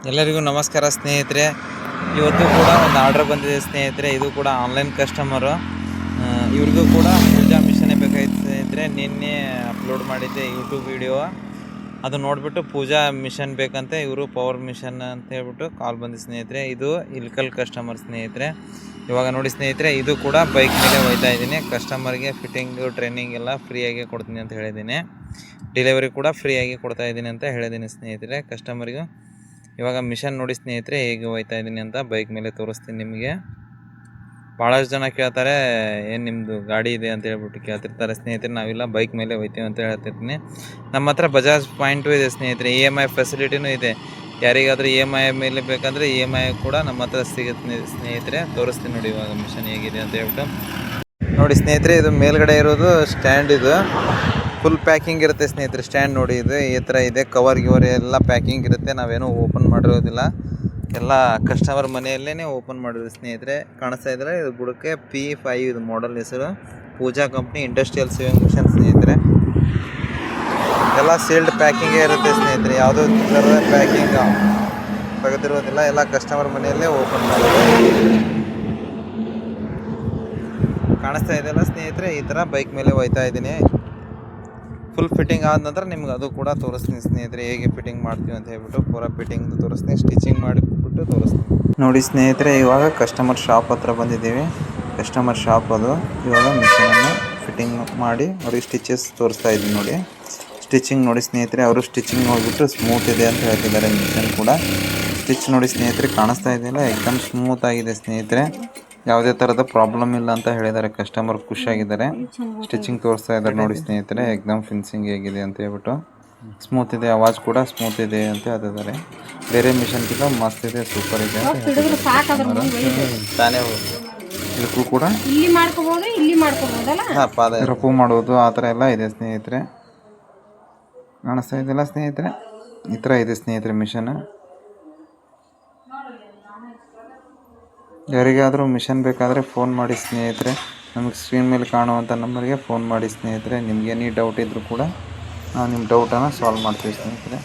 ಎಲ್ಲರಿಗೂ ನಮಸ್ಕಾರ ಸ್ನೇಹಿತರೆ. ಇವತ್ತು ಕೂಡ ಒಂದು ಆರ್ಡರ್ ಬಂದಿದೆ ಸ್ನೇಹಿತರೆ. ಇದು ಕೂಡ ಆನ್ಲೈನ್ ಕಸ್ಟಮರು. ಇವ್ರಿಗೂ ಕೂಡ ಪೂಜಾ ಮಿಷನ್ನೇ ಬೇಕಾಗಿತ್ತು ಸ್ನೇಹಿತರೆ. ನಿನ್ನೆ ಅಪ್ಲೋಡ್ ಮಾಡಿದ್ದೆ ಯೂಟ್ಯೂಬ್ ವಿಡಿಯೋ, ಅದು ನೋಡಿಬಿಟ್ಟು ಪೂಜಾ ಮಿಷನ್ ಬೇಕಂತ ಇವರು ಪವರ್ ಮಿಷನ್ ಅಂತ ಹೇಳ್ಬಿಟ್ಟು ಕಾಲ್ ಬಂದಿದೆ ಸ್ನೇಹಿತರೆ. ಇದು ಇಲ್ಕಲ್ ಕಸ್ಟಮರ್ ಸ್ನೇಹಿತರೆ. ಇವಾಗ ನೋಡಿ ಸ್ನೇಹಿತರೆ, ಇದು ಕೂಡ ಬೈಕ್ ಮೇಲೆ ಹೋಗ್ತಾ ಇದ್ದೀನಿ. ಕಸ್ಟಮರ್ಗೆ ಫಿಟ್ಟಿಂಗು ಟ್ರೈನಿಂಗ್ ಎಲ್ಲ ಫ್ರೀಯಾಗಿ ಕೊಡ್ತೀನಿ ಅಂತ ಹೇಳಿದ್ದೀನಿ. ಡೆಲಿವರಿ ಕೂಡ ಫ್ರೀಯಾಗಿ ಕೊಡ್ತಾ ಇದ್ದೀನಿ ಅಂತ ಹೇಳಿದ್ದೀನಿ ಸ್ನೇಹಿತರೆ ಕಸ್ಟಮರ್ಗೆ. ಇವಾಗ ಮಿಷನ್ ನೋಡಿ ಸ್ನೇಹಿತರೆ ಹೇಗೆ ಹೋಗ್ತಾ ಇದ್ದೀನಿ ಅಂತ ಬೈಕ್ ಮೇಲೆ ತೋರಿಸ್ತೀನಿ ನಿಮಗೆ. ಭಾಳಷ್ಟು ಜನ ಕೇಳ್ತಾರೆ, ಏನು ನಿಮ್ಮದು ಗಾಡಿ ಇದೆ ಅಂತ ಹೇಳ್ಬಿಟ್ಟು ಕೇಳ್ತಿರ್ತಾರೆ ಸ್ನೇಹಿತರೆ. ನಾವಿಲ್ಲ, ಬೈಕ್ ಮೇಲೆ ಹೋಗ್ತೀವಿ ಅಂತ ಹೇಳ್ತಿರ್ತೀನಿ. ನಮ್ಮ ಹತ್ರ ಬಜಾಜ್ ಪಾಯಿಂಟು ಇದೆ ಸ್ನೇಹಿತರೆ. EMI ಫೆಸಿಲಿಟಿನೂ ಇದೆ. ಯಾರಿಗಾದರೂ EMI ಮೇಲೆ ಬೇಕಂದರೆ EMI ಕೂಡ ನಮ್ಮ ಹತ್ರ ಸಿಗುತ್ತೆ ಸ್ನೇಹಿತರೆ. ತೋರಿಸ್ತೀನಿ ನೋಡಿ ಇವಾಗ ಮಿಷನ್ ಹೇಗಿದೆ ಅಂತ ಹೇಳ್ಬಿಟ್ಟು. ನೋಡಿ ಸ್ನೇಹಿತರೆ, ಇದು ಮೇಲ್ಗಡೆ ಇರೋದು ಸ್ಟ್ಯಾಂಡ್. ಇದು ಫುಲ್ ಪ್ಯಾಕಿಂಗ್ ಇರುತ್ತೆ ಸ್ನೇಹಿತರೆ. ಸ್ಟ್ಯಾಂಡ್ ನೋಡಿ, ಇದು ಈ ಥರ ಇದೆ. ಕವರ್ ಗಿವರ್ ಎಲ್ಲ ಪ್ಯಾಕಿಂಗ್ ಇರುತ್ತೆ. ನಾವೇನೂ ಓಪನ್ ಮಾಡಿರೋದಿಲ್ಲ, ಎಲ್ಲ ಕಸ್ಟಮರ್ ಮನೆಯಲ್ಲೇ ಓಪನ್ ಮಾಡಿರೋದು ಸ್ನೇಹಿತರೆ. ಕಾಣಿಸ್ತಾ ಇದ್ದರೆ ಇದು ಬುಡಕ್ಕೆ P5 ಇದು ಮಾಡೆಲ್ ಹೆಸರು. ಪೂಜಾ ಕಂಪ್ನಿ ಇಂಡಸ್ಟ್ರಿಯಲ್ ಸೇವಿಂಗ್ ಮಿಷನ್ ಸ್ನೇಹಿತರೆ. ಎಲ್ಲ ಸೀಲ್ಡ್ ಪ್ಯಾಕಿಂಗೇ ಇರುತ್ತೆ ಸ್ನೇಹಿತರೆ. ಯಾವುದೋ ಥರದ ಪ್ಯಾಕಿಂಗ್ ತೆಗೆದಿರೋದಿಲ್ಲ, ಎಲ್ಲ ಕಸ್ಟಮರ್ ಮನೆಯಲ್ಲೇ ಓಪನ್ ಮಾಡಿರೋದು. ಕಾಣಿಸ್ತಾ ಇದೆಯಲ್ಲ ಸ್ನೇಹಿತರೆ, ಈ ಥರ ಬೈಕ್ ಮೇಲೆ ಹೋಗ್ತಾ ಇದ್ದೀನಿ. ಫುಲ್ ಫಿಟ್ಟಿಂಗ್ ಆದ ನಂತರ ನಿಮ್ಗೆ ಅದು ಕೂಡ ತೋರಿಸ್ತೀನಿ ಸ್ನೇಹಿತರೆ, ಹೇಗೆ ಫಿಟ್ಟಿಂಗ್ ಮಾಡ್ತೀವಿ ಅಂತ ಹೇಳ್ಬಿಟ್ಟು. ಪೂರಾ ಫಿಟ್ಟಿಂಗ್ ತೋರಿಸ್ತೀನಿ, ಸ್ಟಿಚಿಂಗ್ ಮಾಡಿಬಿಟ್ಟು ತೋರಿಸ್ತೀನಿ. ನೋಡಿ ಸ್ನೇಹಿತರೆ, ಇವಾಗ ಕಸ್ಟಮರ್ ಶಾಪ್ ಹತ್ರ ಬಂದಿದ್ದೀವಿ. ಕಸ್ಟಮರ್ ಶಾಪ್ ಅದು. ಇವಾಗ ಮಿಷನನ್ನು ಫಿಟ್ಟಿಂಗ್ ಮಾಡಿ ಅವ್ರಿಗೆ ಸ್ಟಿಚಸ್ ತೋರಿಸ್ತಾ ಇದ್ದೀನಿ ನೋಡಿ. ಸ್ಟಿಚಿಂಗ್ ನೋಡಿ ಸ್ನೇಹಿತರೆ, ಅವರು ಸ್ಟಿಚಿಂಗ್ ನೋಡಿಬಿಟ್ಟು ಸ್ಮೂತ್ ಇದೆ ಅಂತ ಹೇಳ್ತಿದ್ದಾರೆ. ಮಿಷನ್ ಕೂಡ ಸ್ಟಿಚ್ ನೋಡಿ ಸ್ನೇಹಿತರೆ, ಕಾಣಿಸ್ತಾ ಇದೆಯಲ್ಲ, ಎಕ್ದಮ್ ಸ್ಮೂತ್ ಆಗಿದೆ ಸ್ನೇಹಿತರೆ. ಯಾವುದೇ ಥರದ ಪ್ರಾಬ್ಲಮ್ ಇಲ್ಲ ಅಂತ ಹೇಳಿದ್ದಾರೆ ಕಸ್ಟಮರ್. ಖುಷಿಯಾಗಿದ್ದಾರೆ. ಸ್ಟಿಚಿಂಗ್ ತೋರಿಸ್ತಾ ಇದ್ದಾರೆ ನೋಡಿ ಸ್ನೇಹಿತರೆ, ಎಕ್ದಮ್ ಫಿನಿಶಿಂಗ್ ಹೇಗಿದೆ ಅಂತ ಹೇಳ್ಬಿಟ್ಟು. ಸ್ಮೂತ್ ಇದೆ, ಆವಾಜ್ ಕೂಡ ಸ್ಮೂತ್ ಇದೆ ಅಂತ ಹೇಳ್ತಿದ್ದಾರೆ. ಬೇರೆ ಮಿಷನ್ಗಿಂತ ಮಸ್ತ್ ಇದೆ, ಸೂಪರ್ ಇದೆ ಅಂತ ತಾನೇ ಇದಕ್ಕೂ ಕೂಡ ಪಾದ ರಫು ಮಾಡೋದು ಆ ಥರ ಎಲ್ಲ ಇದೆ ಸ್ನೇಹಿತರೆ. ಕಾಣಿಸ್ತಾ ಇದೆಯಲ್ಲ ಸ್ನೇಹಿತರೆ, ಈ ಥರ ಇದೆ ಸ್ನೇಹಿತರೆ ಮಿಷನ್. ಯಾರಿಗಾದರೂ ಮಿಷನ್ ಬೇಕಾದರೆ ಫೋನ್ ಮಾಡಿ ಸ್ನೇಹಿತರೆ. ನಮಗೆ ಸ್ಕ್ರೀನ್ ಮೇಲೆ ಕಾಣುವಂಥ ನಂಬರ್ಗೆ ಫೋನ್ ಮಾಡಿ ಸ್ನೇಹಿತರೆ. ನಿಮ್ಗೆ ಏನೇ ಡೌಟ್ ಇದ್ದರೂ ಕೂಡ ನಾವು ನಿಮ್ಮ ಡೌಟನ್ನು ಸಾಲ್ವ್ ಮಾಡ್ತೀವಿ ಸ್ನೇಹಿತರೆ.